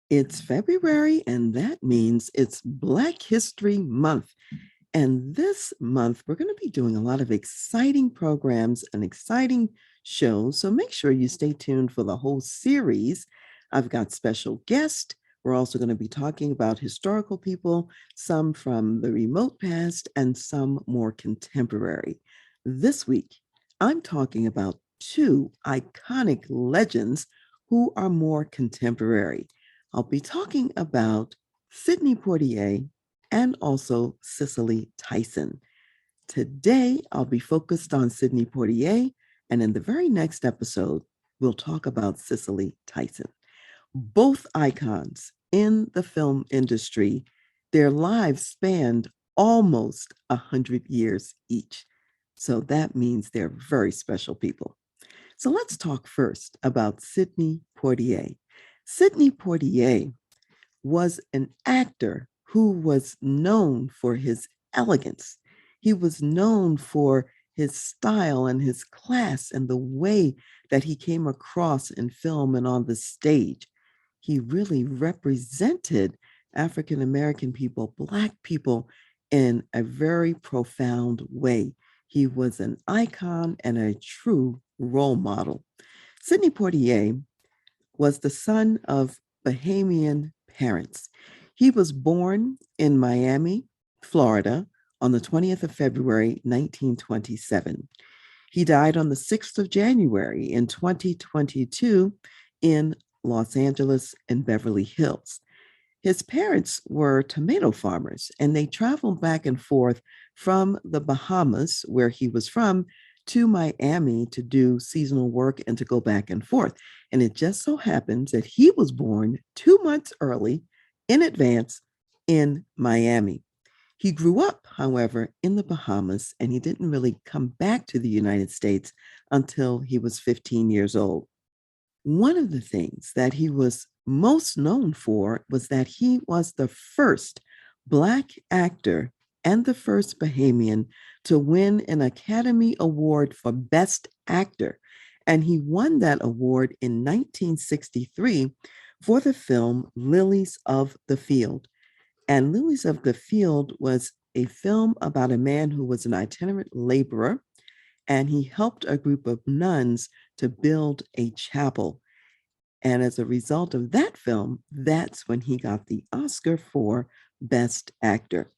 It's February, and that means it's Black History Month. And this month, we're going to be doing a lot of exciting programs and exciting shows. So make sure you stay tuned for the whole series. I've got special guests. We're also going to be talking about historical people, some from the remote past and some more contemporary. This week, I'm talking about two iconic legends who are more contemporary. I'll be talking about Sidney Poitier and also Cicely Tyson. Today, I'll be focused on Sidney Poitier, and in the very next episode, we'll talk about Cicely Tyson. Both icons in the film industry, their lives spanned almost 100 years each. So that means they're very special people. So let's talk first about Sidney Poitier. Sidney Poitier was an actor who was known for his elegance. He was known for his style and his class and the way that he came across in film and on the stage. He really represented African American people, Black people, in a very profound way. He was an icon and a true role model. Sidney Poitier was the son of Bahamian parents. He was born in Miami, Florida, on the 20th of February, 1927. He died on the 6th of January in 2022 in Los Angeles and Beverly Hills. His parents were tomato farmers, and they traveled back and forth from the Bahamas, where he was from, to Miami to do seasonal work and to go back and forth. And it just so happens that he was born 2 months early in advance in Miami. He grew up, however, in the Bahamas, and he didn't really come back to the United States until he was 15 years old. One of the things that he was most known for was that he was the first Black actor and the first Bahamian to win an Academy Award for Best Actor. And he won that award in 1963 for the film Lilies of the Field. And Lilies of the Field was a film about a man who was an itinerant laborer, and he helped a group of nuns to build a chapel. And as a result of that film, that's when he got the Oscar for Best Actor.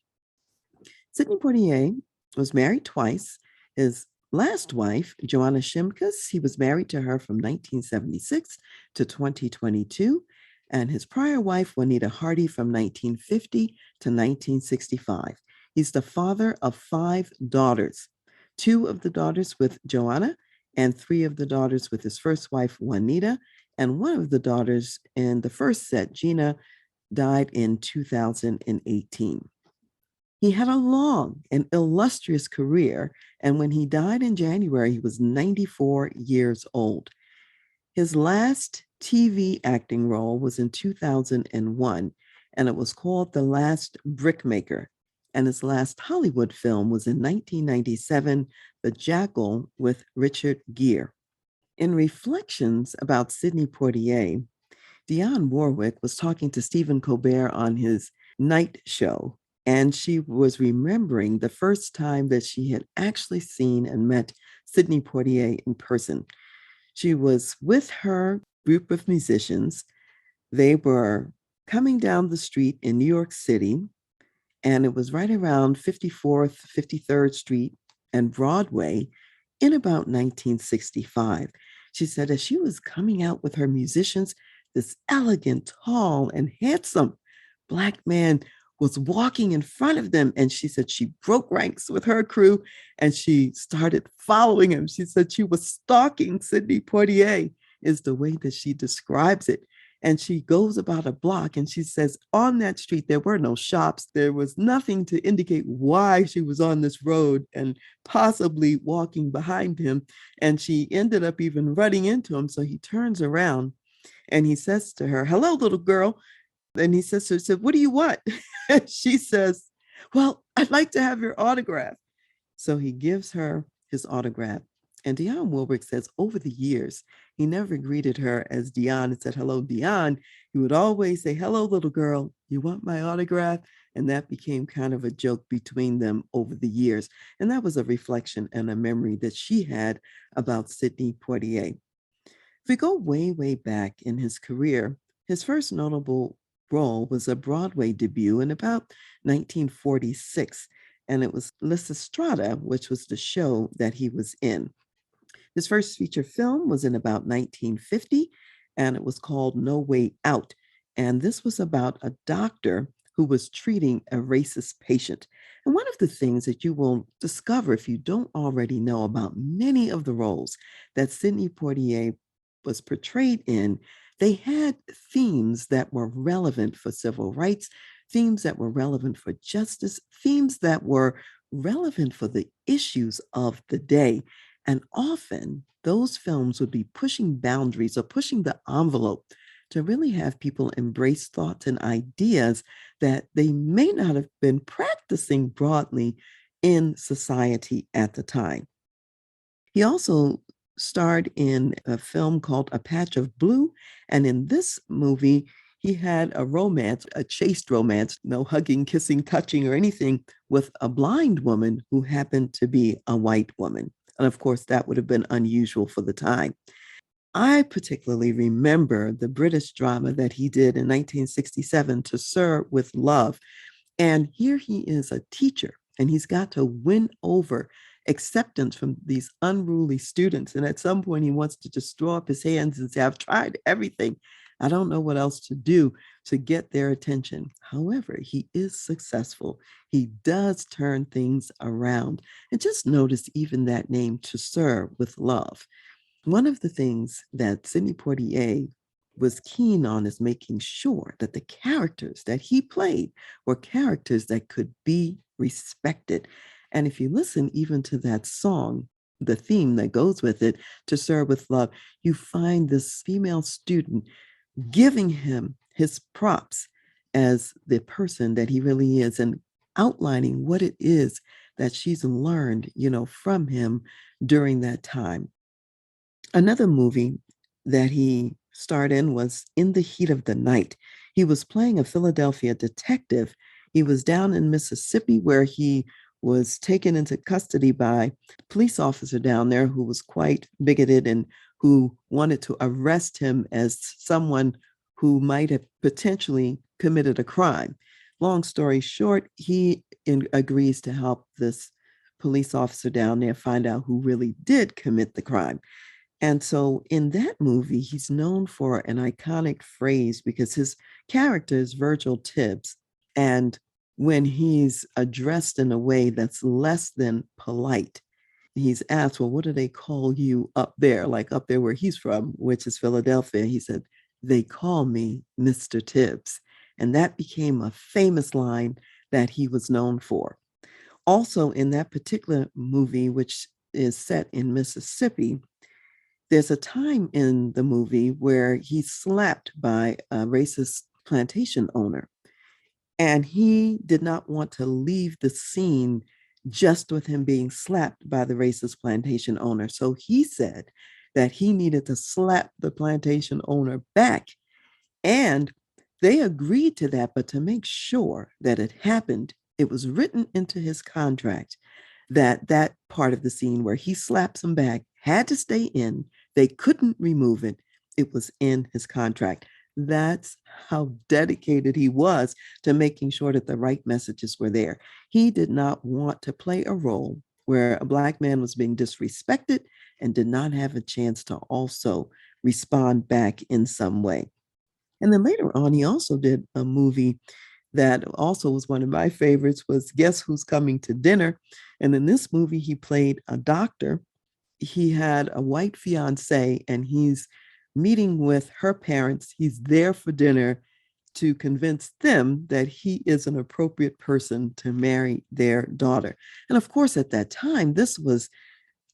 Sidney Poitier was married twice. His last wife, Joanna Shimkus, he was married to her from 1976 to 2022. And his prior wife, Juanita Hardy, from 1950 to 1965. He's the father of 5 daughters, 2 of the daughters with Joanna and 3 of the daughters with his first wife, Juanita. And one of the daughters in the first set, Gina, died in 2018. He had a long and illustrious career, and when he died in January, he was 94 years old. His last TV acting role was in 2001, and it was called The Last Brickmaker. And his last Hollywood film was in 1997, The Jackal with Richard Gere. In reflections about Sidney Poitier, Dionne Warwick was talking to Stephen Colbert on his night show, and she was remembering the first time that she had actually seen and met Sidney Poitier in person. She was with her group of musicians. They were coming down the street in New York City, and it was right around 54th, 53rd Street and Broadway in about 1965. She said as she was coming out with her musicians, this elegant, tall, and handsome Black man was walking in front of them. And she said she broke ranks with her crew and she started following him. She said she was stalking Sidney Poitier, is the way that she describes it. And she goes about a block and she says on that street, there were no shops. There was nothing to indicate why she was on this road and possibly walking behind him. And she ended up even running into him. So he turns around and he says to her, "Hello, little girl." And he says to her, "What do you want?" And she says, "Well, I'd like to have your autograph." So he gives her his autograph And Dionne Warwick says over the years, he never greeted her as Dionne and said, hello, Dionne. He would always say, hello, little girl, you want my autograph? And that became kind of a joke between them over the years. And that was a reflection and a memory that she had about Sidney Poitier. If we go way, way back in his career, his first notable role was a Broadway debut in about 1946, and it was Lysistrata, which was the show that he was in. His first feature film was in about 1950, and it was called No Way Out. And this was about a doctor who was treating a racist patient. And one of the things that you will discover if you don't already know about many of the roles that Sidney Poitier was portrayed in, they had themes that were relevant for civil rights, themes that were relevant for justice, themes that were relevant for the issues of the day. And often those films would be pushing boundaries or pushing the envelope to really have people embrace thoughts and ideas that they may not have been practicing broadly in society at the time. He also starred in a film called A Patch of Blue. And in this movie, he had a romance, a chaste romance, no hugging, kissing, touching, or anything, with a blind woman who happened to be a white woman. And of course, that would have been unusual for the time. I particularly remember the British drama that he did in 1967, To Sir with Love. And here he is a teacher, and he's got to win over acceptance from these unruly students. And at some point, he wants to just throw up his hands and say, I've tried everything. I don't know what else to do to get their attention. However, he is successful. He does turn things around. And just notice even that name, To Sir with Love. One of the things that Sidney Poitier was keen on is making sure that the characters that he played were characters that could be respected. And if you listen even to that song, the theme that goes with it, To Sir with Love, you find this female student giving him his props as the person that he really is and outlining what it is that she's learned, from him during that time. Another movie that he starred in was In the Heat of the Night. He was playing a Philadelphia detective. He was down in Mississippi where he was taken into custody by a police officer down there who was quite bigoted and who wanted to arrest him as someone who might have potentially committed a crime. Long story short, he agrees to help this police officer down there find out who really did commit the crime. And so in that movie, he's known for an iconic phrase because his character is Virgil Tibbs. And when he's addressed in a way that's less than polite, he's asked, well, what do they call you up there? Like up there where he's from, which is Philadelphia. He said, they call me Mr. Tibbs. And that became a famous line that he was known for. Also, in that particular movie, which is set in Mississippi, there's a time in the movie where he's slapped by a racist plantation owner. And he did not want to leave the scene just with him being slapped by the racist plantation owner. So he said that he needed to slap the plantation owner back. And they agreed to that, but to make sure that it happened, it was written into his contract that that part of the scene where he slaps him back had to stay in. They couldn't remove it. It was in his contract. That's how dedicated he was to making sure that the right messages were there. He did not want to play a role where a Black man was being disrespected and did not have a chance to also respond back in some way. And then later on, he also did a movie that also was one of my favorites, was Guess Who's Coming to Dinner? And in this movie, he played a doctor. He had a white fiance and he's meeting with her parents. He's there for dinner to convince them that he is an appropriate person to marry their daughter. And of course, at that time, this was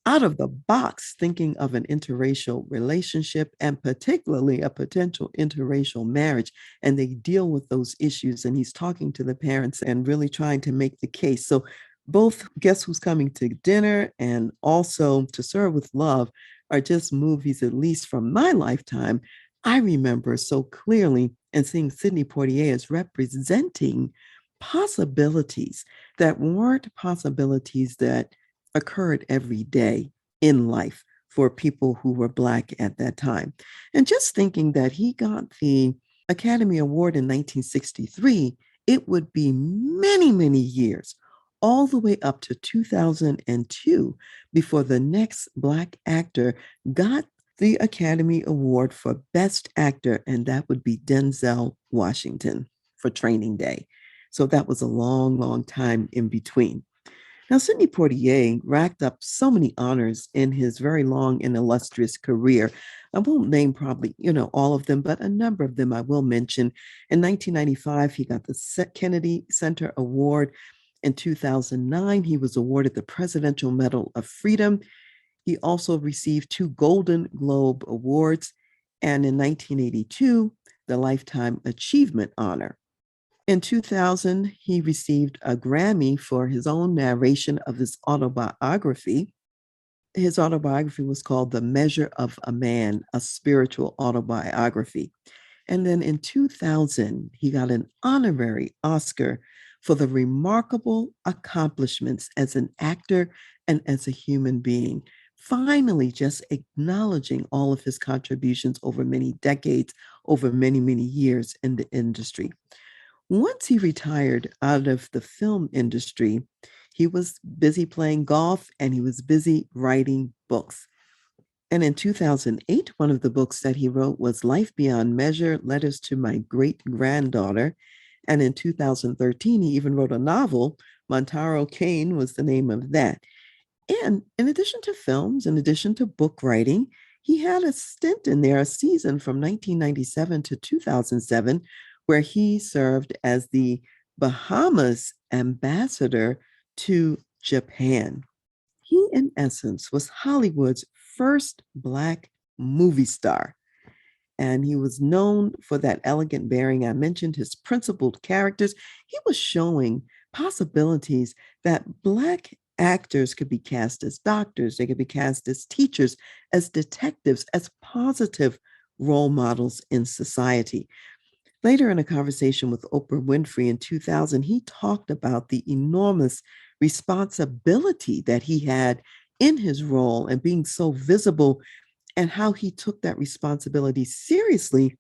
out of the box thinking of an interracial relationship and particularly a potential interracial marriage. And they deal with those issues. And he's talking to the parents and really trying to make the case. So Both Guess Who's Coming to Dinner and also To Serve with Love are just movies, at least from my lifetime, I remember so clearly, and seeing Sidney Poitier as representing possibilities that weren't possibilities that occurred every day in life for people who were Black at that time. And just thinking that he got the Academy Award in 1963, it would be many, many years, all the way up to 2002, before the next Black actor got the Academy Award for Best Actor, and that would be Denzel Washington for Training Day. So that was a long, long time in between. Now, Sidney Poitier racked up so many honors in his very long and illustrious career. I won't name probably, all of them, but a number of them I will mention. In 1995, he got the Kennedy Center Award. In 2009, he was awarded the Presidential Medal of Freedom. He also received 2 Golden Globe Awards, and in 1982, the Lifetime Achievement Honor. In 2000, he received a Grammy for his own narration of his autobiography. His autobiography was called The Measure of a Man, a spiritual autobiography. And then in 2000, he got an honorary Oscar for the remarkable accomplishments as an actor and as a human being. Finally, just acknowledging all of his contributions over many decades, over many, many years in the industry. Once he retired out of the film industry, he was busy playing golf and he was busy writing books. And in 2008, one of the books that he wrote was Life Beyond Measure, Letters to My Great Granddaughter. And in 2013, he even wrote a novel. Montaro Kane was the name of that. And in addition to films, in addition to book writing, he had a stint in there, a season from 1997 to 2007, where he served as the Bahamas ambassador to Japan. He, in essence, was Hollywood's first Black movie star. And he was known for that elegant bearing. I mentioned his principled characters. He was showing possibilities that Black actors could be cast as doctors, they could be cast as teachers, as detectives, as positive role models in society. Later in a conversation with Oprah Winfrey in 2000, he talked about the enormous responsibility that he had in his role and being so visible, and how he took that responsibility seriously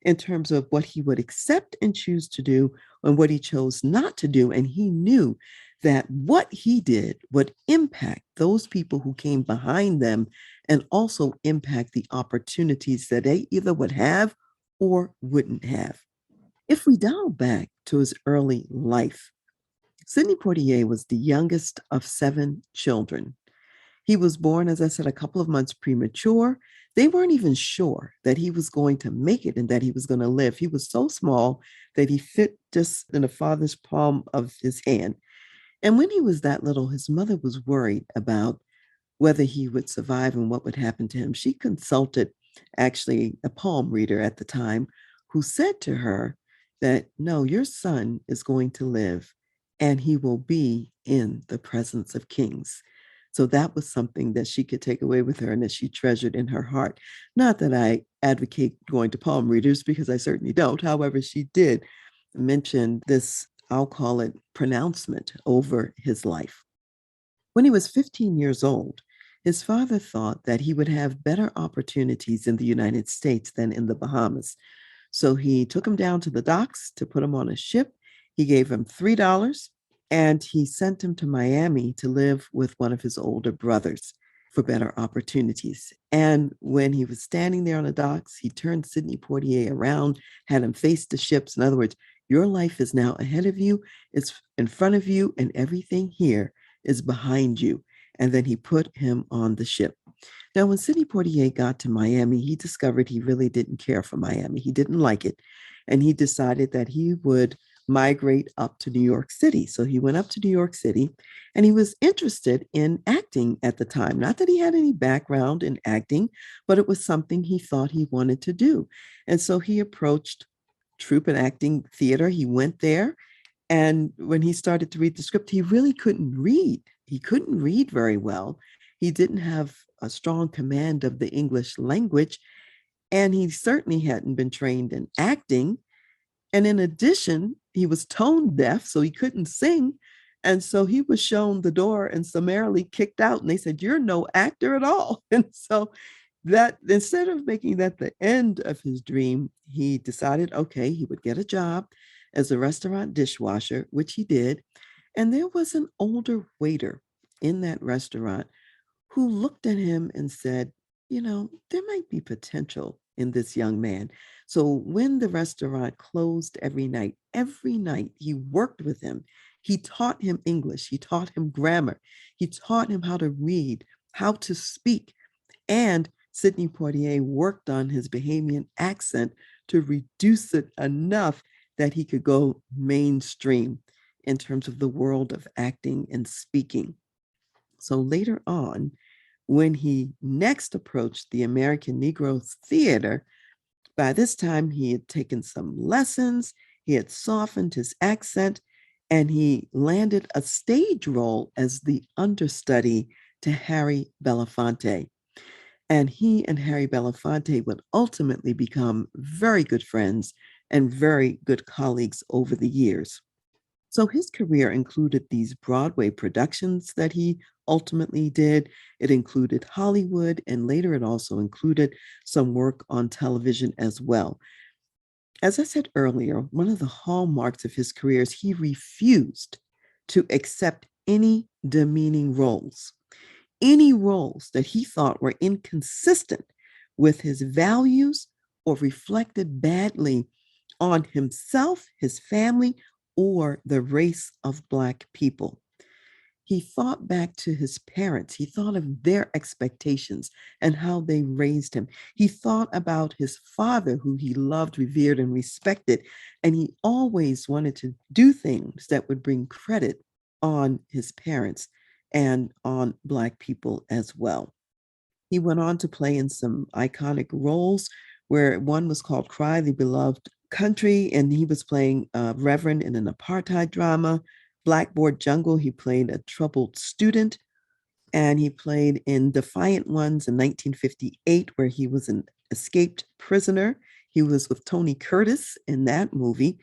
in terms of what he would accept and choose to do and what he chose not to do. And he knew that what he did would impact those people who came behind them and also impact the opportunities that they either would have or wouldn't have. If we dial back to his early life, Sidney Poitier was the youngest of 7 children. He was born, as I said, a couple of months premature. They weren't even sure that he was going to make it and that he was going to live. He was so small that he fit just in the father's palm of his hand. And when he was that little, his mother was worried about whether he would survive and what would happen to him. She consulted actually a palm reader at the time who said to her that, no, your son is going to live and he will be in the presence of kings. So that was something that she could take away with her and that she treasured in her heart. Not that I advocate going to palm readers, because I certainly don't. However, she did mention this, I'll call it, pronouncement over his life. When he was 15 years old, his father thought that he would have better opportunities in the United States than in the Bahamas. So he took him down to the docks to put him on a ship. He gave him $3 and he sent him to Miami to live with one of his older brothers for better opportunities. And when he was standing there on the docks, he turned Sidney Poitier around, had him face the ships. In other words, your life is now ahead of you, it's in front of you, and everything here is behind you. And then he put him on the ship. Now, when Sidney Poitier got to Miami, he discovered he really didn't care for Miami. He didn't like it. And he decided that he would migrate up to New York City. So he went up to New York City and he was interested in acting at the time. Not that he had any background in acting, but it was something he thought he wanted to do. And so he approached Troupe and Acting Theater. He went there And when he started to read the script, he really couldn't read. He couldn't read very well. He didn't have a strong command of the English language, and he certainly hadn't been trained in acting. And in addition, he was tone deaf, so he couldn't sing. And so he was shown the door and summarily kicked out. And they said, "You're no actor at all." And so that instead of making that the end of his dream, he decided, okay, he would get a job as a restaurant dishwasher, which he did. And there was an older waiter in that restaurant who looked at him and said, there might be potential in this young man. So when the restaurant closed every night he worked with him. He taught him English, he taught him grammar, he taught him how to read, how to speak. And Sidney Poitier worked on his Bahamian accent to reduce it enough that he could go mainstream in terms of the world of acting and speaking. So later on, when he next approached the American Negro Theater, by this time he had taken some lessons, he had softened his accent, and he landed a stage role as the understudy to Harry Belafonte. And he and Harry Belafonte would ultimately become very good friends and very good colleagues over the years. So his career included these Broadway productions that he ultimately did. It included Hollywood, and later it also included some work on television as well. As I said earlier, one of the hallmarks of his career is he refused to accept any demeaning roles, any roles that he thought were inconsistent with his values or reflected badly on himself, his family, or the race of Black people. He thought back to his parents. He thought of their expectations and how they raised him. He thought about his father, who he loved, revered, and respected. And he always wanted to do things that would bring credit on his parents and on Black people as well. He went on to play in some iconic roles, where one was called Cry the Beloved Country, and he was playing Reverend in an apartheid drama. Blackboard Jungle, he played a troubled student, and he played in Defiant Ones in 1958, where he was an escaped prisoner. He was with Tony Curtis in that movie.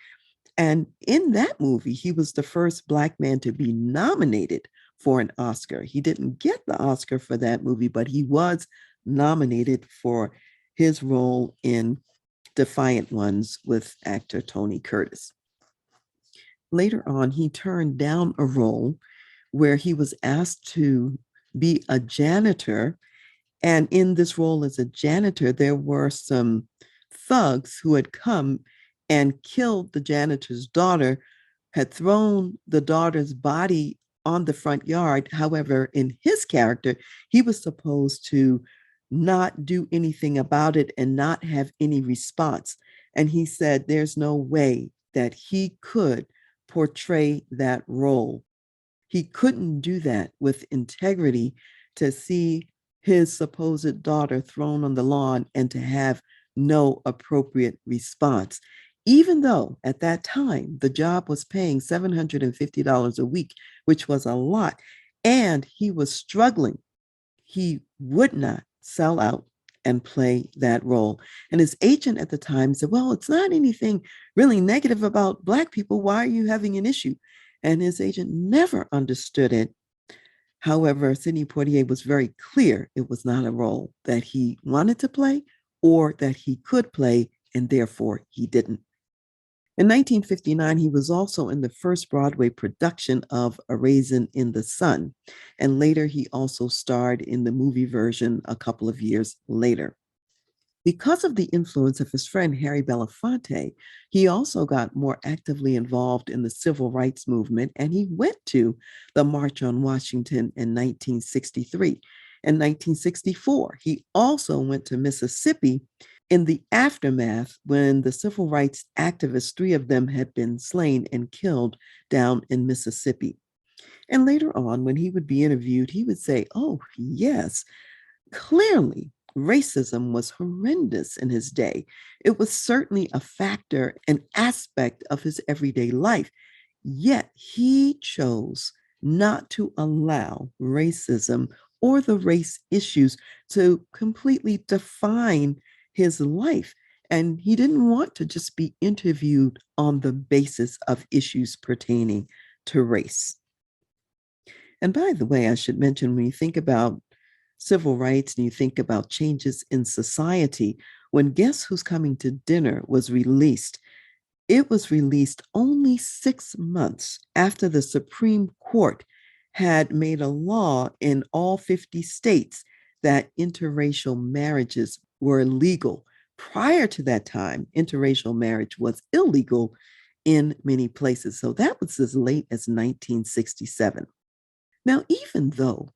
And in that movie, he was the first Black man to be nominated for an Oscar. He didn't get the Oscar for that movie, but he was nominated for his role in Defiant Ones with actor Tony Curtis. Later on, he turned down a role where he was asked to be a janitor. And in this role as a janitor, there were some thugs who had come and killed the janitor's daughter, had thrown the daughter's body on the front yard. However, in his character, he was supposed to not do anything about it and not have any response. And he said there's no way that he could portray that role. He couldn't do that with integrity, to see his supposed daughter thrown on the lawn and to have no appropriate response. Even though at that time the job was paying $750 a week, which was a lot, and he was struggling, he would not sell out and play that role. And his agent at the time said, "Well, it's not anything really negative about Black people. Why are you having an issue?" And his agent never understood it. However, Sidney Poitier was very clear it was not a role that he wanted to play or that he could play, and therefore he didn't. In 1959, he was also in the first Broadway production of A Raisin in the Sun, and later he also starred in the movie version a couple of years later. Because of the influence of his friend Harry Belafonte, he also got more actively involved in the civil rights movement, and he went to the March on Washington in 1963. In 1964, he also went to Mississippi in the aftermath when the civil rights activists, three of them, had been slain and killed down in Mississippi. And later on, when he would be interviewed, he would say, "Oh, yes, clearly racism was horrendous in his day. It was certainly a factor, an aspect of his everyday life. Yet he chose not to allow racism or the race issues to completely define his life. And he didn't want to just be interviewed on the basis of issues pertaining to race. And by the way, I should mention when you think about civil rights and you think about changes in society, when Guess Who's Coming to Dinner was released, it was released only 6 months after the Supreme Court had made a law in all 50 states that interracial marriages were legal. Prior to that time, interracial marriage was illegal in many places. So that was as late as 1967. Now, even though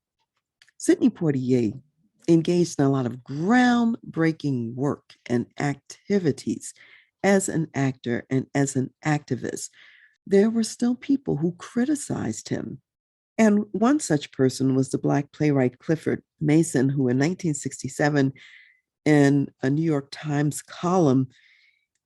Sidney Poitier engaged in a lot of groundbreaking work and activities as an actor and as an activist, there were still people who criticized him. And one such person was the Black playwright Clifford Mason, who in 1967, in a New York Times column,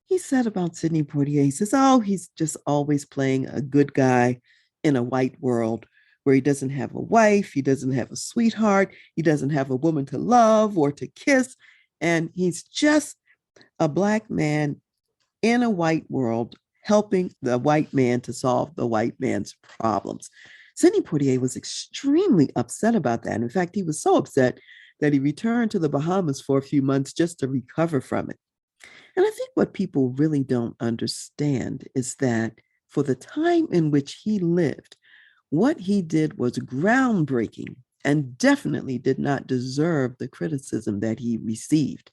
he said about Sidney Poitier, he says, oh, he's just always playing a good guy in a white world where he doesn't have a wife, he doesn't have a sweetheart, he doesn't have a woman to love or to kiss. And he's just a Black man in a white world helping the white man to solve the white man's problems. Sidney Poitier was extremely upset about that. In fact, he was so upset that he returned to the Bahamas for a few months just to recover from it. And I think what people really don't understand is that for the time in which he lived, what he did was groundbreaking and definitely did not deserve the criticism that he received.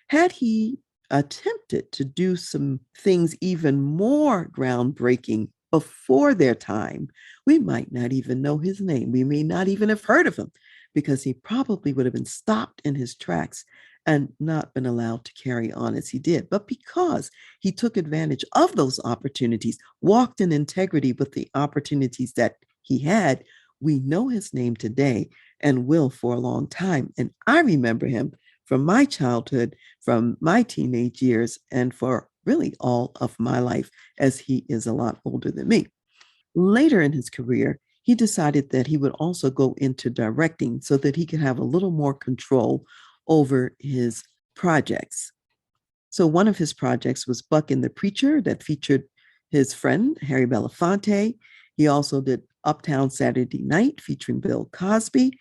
Had he attempted to do some things even more groundbreaking before their time, we might not even know his name. We may not even have heard of him because he probably would have been stopped in his tracks and not been allowed to carry on as he did. But because he took advantage of those opportunities, walked in integrity with the opportunities that he had, we know his name today and will for a long time. And I remember him from my childhood, from my teenage years, and for really all of my life, as he is a lot older than me. Later in his career, he decided that he would also go into directing so that he could have a little more control over his projects. So one of his projects was Buck and the Preacher that featured his friend, Harry Belafonte. He also did Uptown Saturday Night featuring Bill Cosby,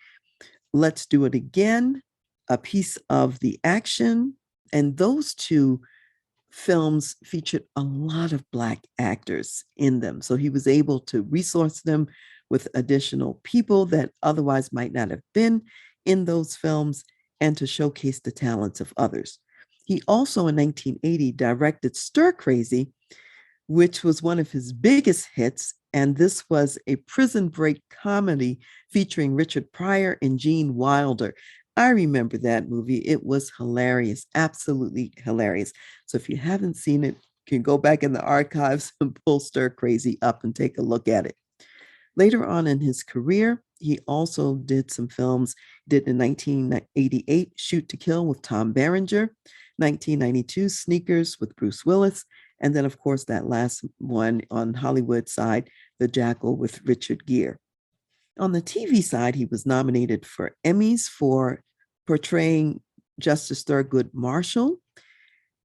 Let's Do It Again, A Piece of the Action. And those two films featured a lot of Black actors in them. So he was able to resource them with additional people that otherwise might not have been in those films and to showcase the talents of others. He also in 1980 directed Stir Crazy, which was one of his biggest hits. And this was a prison break comedy featuring Richard Pryor and Gene Wilder. I remember that movie. It was hilarious, absolutely hilarious. So if you haven't seen it, you can go back in the archives and pull Stir Crazy up and take a look at it. Later on in his career, he also did some films. He did in 1988, Shoot to Kill with Tom Berenger, 1992, Sneakers with Bruce Willis, and then, of course, that last one on Hollywood side, The Jackal with Richard Gere. On the TV side, he was nominated for Emmys for portraying Justice Thurgood Marshall,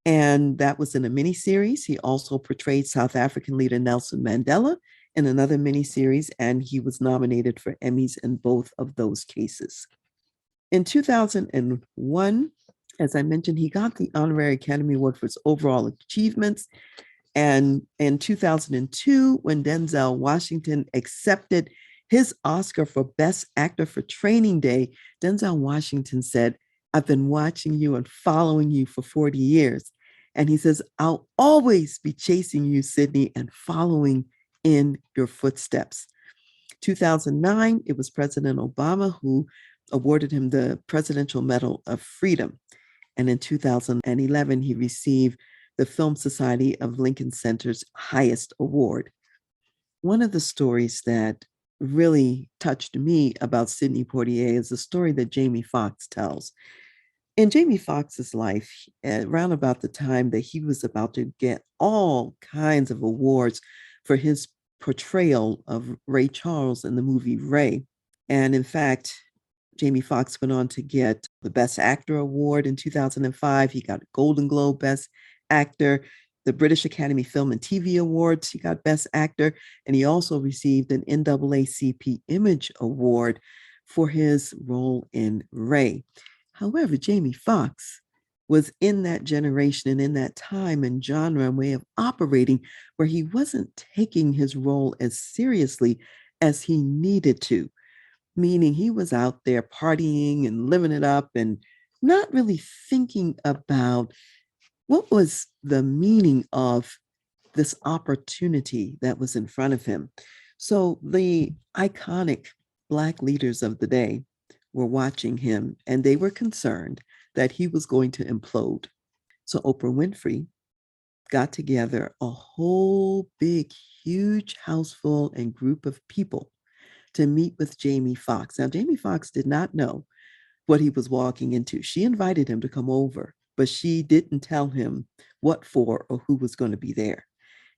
and that was in a miniseries. He also portrayed South African leader Nelson Mandela in another miniseries, and he was nominated for Emmys in both of those cases. In 2001, as I mentioned, he got the Honorary Academy Award for his overall achievements. And in 2002, when Denzel Washington accepted his Oscar for Best Actor for Training Day, Denzel Washington said, I've been watching you and following you for 40 years. And he says, I'll always be chasing you, Sidney, and following in your footsteps. 2009, it was President Obama who awarded him the Presidential Medal of Freedom. And in 2011, he received the Film Society of Lincoln Center's highest award. One of the stories that really touched me about Sidney Poitier is a story that Jamie Foxx tells. In Jamie Foxx's life, around about the time that he was about to get all kinds of awards for his portrayal of Ray Charles in the movie Ray. And in fact, Jamie Foxx went on to get the Best Actor award in 2005. He got a Golden Globe Best Actor, the British Academy Film and TV Awards. He got Best Actor, and he also received an NAACP Image Award for his role in Ray. However, Jamie Foxx was in that generation and in that time and genre and way of operating where he wasn't taking his role as seriously as he needed to, meaning he was out there partying and living it up and not really thinking about what was the meaning of this opportunity that was in front of him. So the iconic Black leaders of the day were watching him, and they were concerned that he was going to implode. So Oprah Winfrey got together a whole big, huge house full and group of people to meet with Jamie Foxx. Now, Jamie Foxx did not know what he was walking into. She invited him to come over, but she didn't tell him what for or who was going to be there.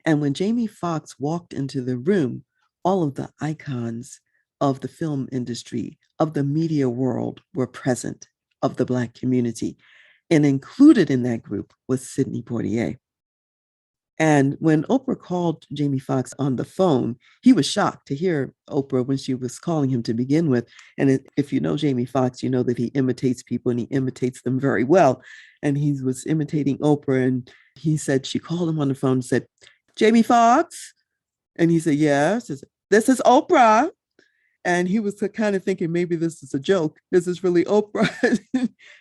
And when Jamie Foxx walked into the room, all of the icons of the film industry, of the media world were present, of the Black community. And included in that group was Sidney Poitier. And when Oprah called Jamie Foxx on the phone, he was shocked to hear Oprah when she was calling him to begin with. And if you know Jamie Foxx, you know that he imitates people and he imitates them very well. And he was imitating Oprah, and he said, she called him on the phone and said, "Jamie Foxx?" And he said, "Yes." "This is Oprah." And he was kind of thinking maybe this is a joke. This is really Oprah.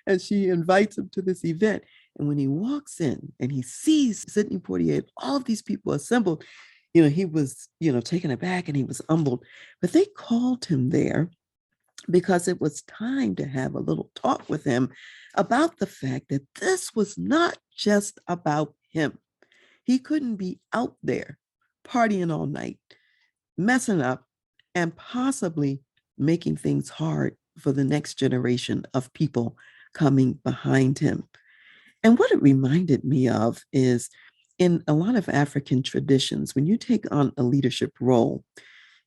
And she invites him to this event. And when he walks in and he sees Sidney Poitier, all of these people assembled, he was, taken aback and he was humbled. But they called him there because it was time to have a little talk with him about the fact that this was not just about him. He couldn't be out there partying all night, messing up, and possibly making things hard for the next generation of people coming behind him. And what it reminded me of is in a lot of African traditions, when you take on a leadership role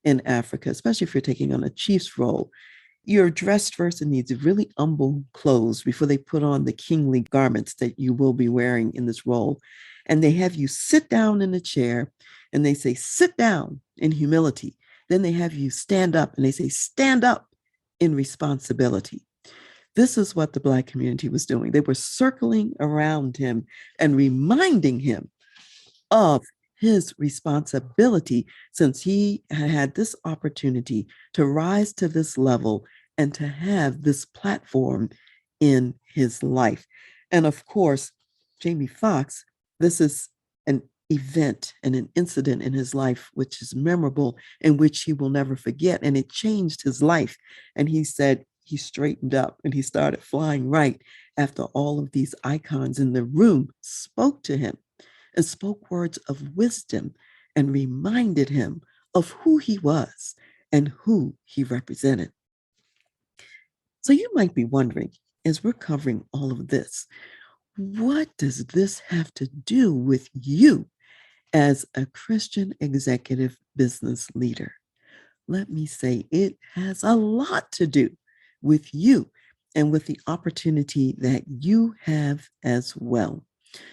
in Africa, especially if you're taking on a chief's role, you're dressed first in these really humble clothes before they put on the kingly garments that you will be wearing in this role. And they have you sit down in a chair and they say, "Sit down," in humility. Then they have you stand up and they say, "Stand up," in responsibility. This is what the Black community was doing. They were circling around him and reminding him of his responsibility, since he had this opportunity to rise to this level and to have this platform in his life. And of course, Jamie Foxx, this is an event and an incident in his life which is memorable and which he will never forget. And it changed his life. And he said he straightened up and he started flying right after all of these icons in the room spoke to him and spoke words of wisdom and reminded him of who he was and who he represented. So you might be wondering, as we're covering all of this, what does this have to do with you as a Christian executive business leader? Let me say it has a lot to do with you and with the opportunity that you have as well.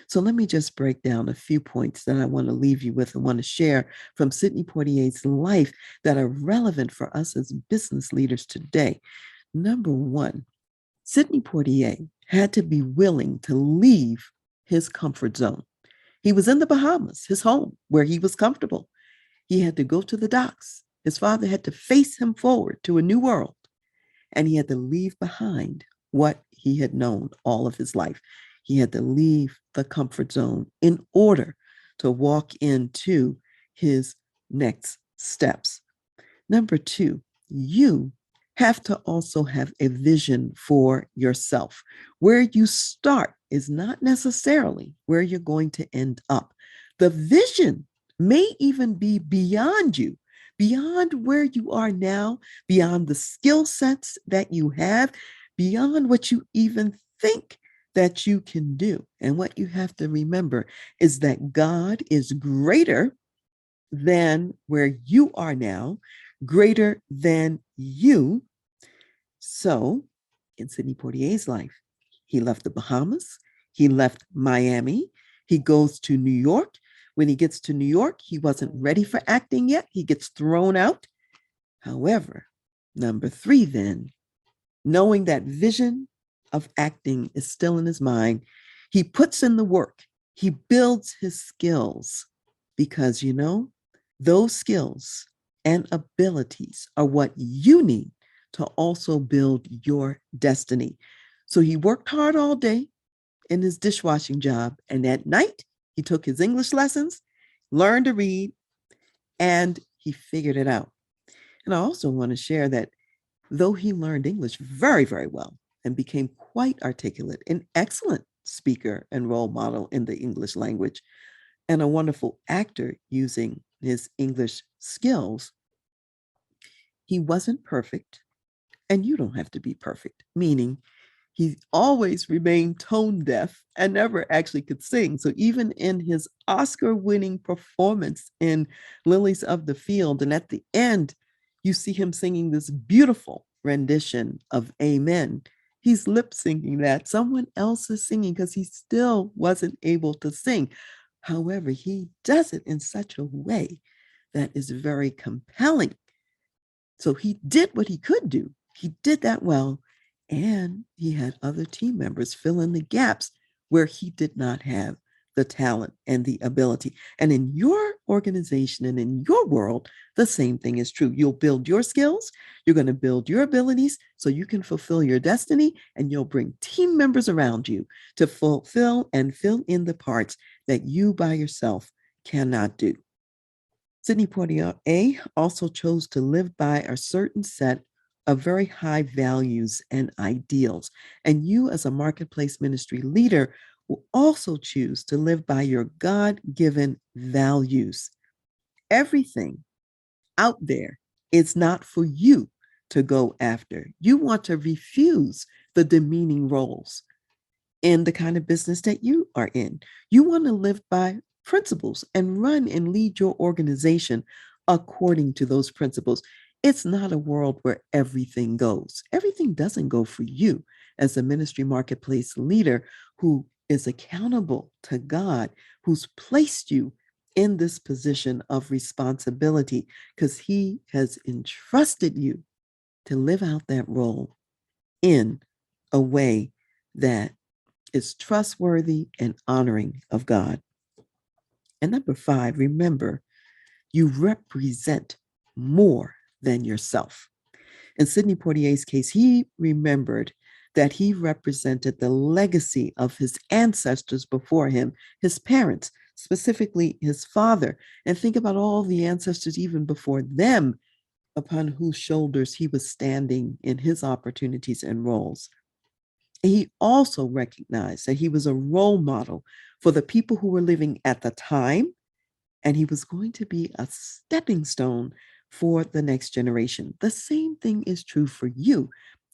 So let me just break down a few points that I want to leave you with and want to share from Sidney Poitier's life that are relevant for us as business leaders today. Number one, Sidney Poitier had to be willing to leave his comfort zone. He was in the Bahamas, his home, where he was comfortable. He had to go to the docks. His father had to face him forward to a new world, and he had to leave behind what he had known all of his life. He had to leave the comfort zone in order to walk into his next steps. Number two, you have to also have a vision for yourself. Where you start is not necessarily where you're going to end up. The vision may even be beyond you, beyond where you are now, beyond the skill sets that you have, beyond what you even think that you can do. And what you have to remember is that God is greater than where you are now, greater than you. So, in Sidney Poitier's life, he left the Bahamas, he left Miami, he goes to New York. When he gets to New York, he wasn't ready for acting yet. He gets thrown out. However, number three, then, knowing that vision of acting is still in his mind, he puts in the work, he builds his skills because, those skills and abilities are what you need to also build your destiny. So he worked hard all day in his dishwashing job. And at night, he took his English lessons, learned to read, and he figured it out. And I also want to share that though he learned English very, very well and became quite articulate, an excellent speaker and role model in the English language, and a wonderful actor using his English skills, he wasn't perfect. And you don't have to be perfect, meaning he always remained tone deaf and never actually could sing. So even in his Oscar-winning performance in Lilies of the Field, and at the end, you see him singing this beautiful rendition of Amen. He's lip syncing that. Someone else is singing because he still wasn't able to sing. However, he does it in such a way that is very compelling. So he did what he could do. He did that well. And he had other team members fill in the gaps where he did not have the talent and the ability. And in your organization and in your world, the same thing is true. You'll build your skills, you're going to build your abilities so you can fulfill your destiny, and you'll bring team members around you to fulfill and fill in the parts that you by yourself cannot do. Sidney Poitier also chose to live by a certain set of very high values and ideals. And you, as a marketplace ministry leader, will also choose to live by your God-given values. Everything out there is not for you to go after. You want to refuse the demeaning roles in the kind of business that you are in. You want to live by principles and run and lead your organization according to those principles. It's not a world where everything goes. Everything doesn't go for you as a ministry marketplace leader who is accountable to God, who's placed you in this position of responsibility because he has entrusted you to live out that role in a way that is trustworthy and honoring of God. And number five, remember, you represent more than yourself. In Sidney Poitier's case, he remembered that he represented the legacy of his ancestors before him, his parents, specifically his father. And think about all the ancestors even before them, upon whose shoulders he was standing in his opportunities and roles. He also recognized that he was a role model for the people who were living at the time, and he was going to be a stepping stone for the next generation. The same thing is true for you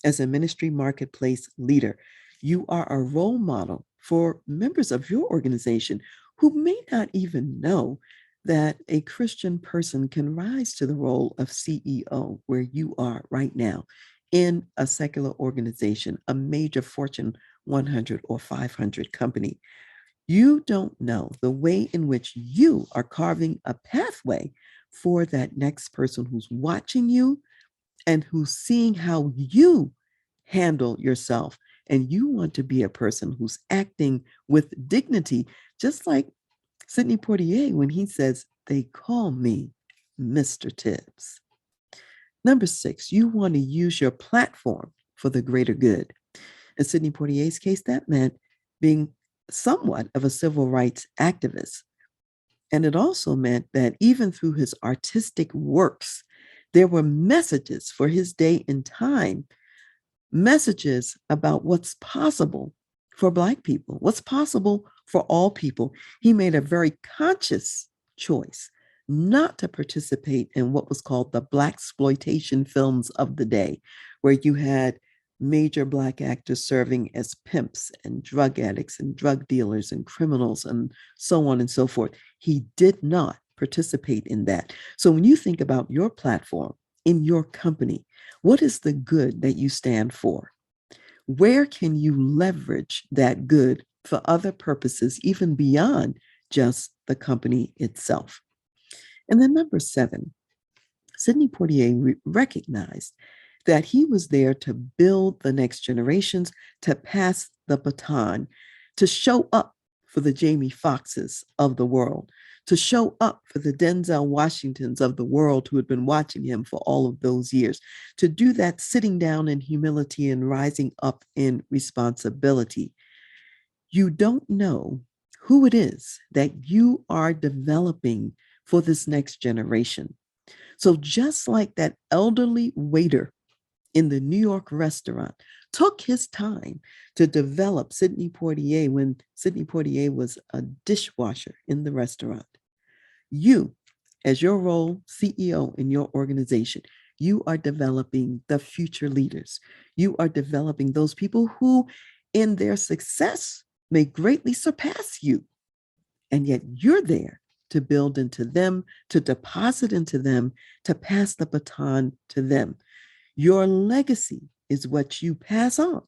as a ministry marketplace leader. You are a role model for members of your organization who may not even know that a Christian person can rise to the role of CEO where you are right now in a secular organization, a major Fortune 100 or 500 company. You don't know the way in which you are carving a pathway for that next person who's watching you and who's seeing how you handle yourself. And you want to be a person who's acting with dignity, just like Sidney Poitier when he says, "They call me Mr. Tibbs." Number six, you want to use your platform for the greater good. In Sidney Poitier's case, that meant being somewhat of a civil rights activist. And it also meant that even through his artistic works, there were messages for his day and time, messages about what's possible for Black people, what's possible for all people. He made a very conscious choice not to participate in what was called the Blaxploitation films of the day, where you had major Black actors serving as pimps and drug addicts and drug dealers and criminals and so on and so forth. He did not participate in that. So when you think about your platform in your company, what is the good that you stand for? Where can you leverage that good for other purposes, even beyond just the company itself? And then number 7, Sidney Poitier recognized that he was there to build the next generations, to pass the baton, to show up for the Jamie Foxxes of the world, to show up for the Denzel Washingtons of the world who had been watching him for all of those years, to do that sitting down in humility and rising up in responsibility. You don't know who it is that you are developing for this next generation. So just like that elderly waiter in the New York restaurant took his time to develop Sidney Poitier when Sidney Poitier was a dishwasher in the restaurant, you, as your role CEO in your organization, you are developing the future leaders. You are developing those people who, in their success, may greatly surpass you. And yet you're there to build into them, to deposit into them, to pass the baton to them. Your legacy is what you pass on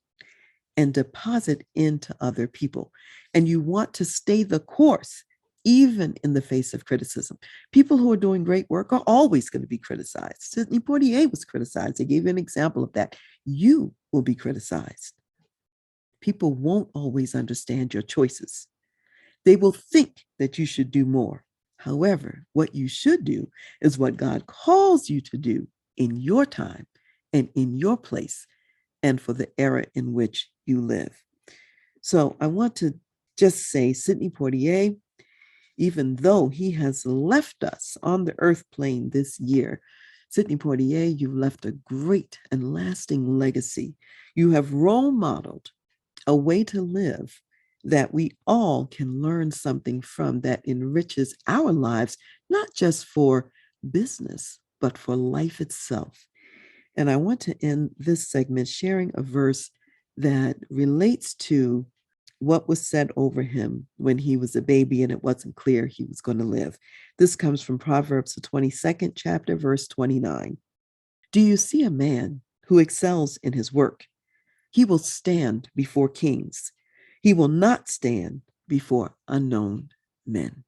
and deposit into other people. And you want to stay the course, even in the face of criticism. People who are doing great work are always going to be criticized. Sidney Poitier was criticized. I gave you an example of that. You will be criticized. People won't always understand your choices. They will think that you should do more. However, what you should do is what God calls you to do in your time and in your place and for the era in which you live. So I want to just say, Sidney Poitier, even though he has left us on the earth plane this year, Sidney Poitier, you've left a great and lasting legacy. You have role modeled a way to live that we all can learn something from that enriches our lives, not just for business, but for life itself. And I want to end this segment sharing a verse that relates to what was said over him when he was a baby and it wasn't clear he was going to live. This comes from Proverbs, the 22nd chapter, verse 29. Do you see a man who excels in his work? He will stand before kings. He will not stand before unknown men.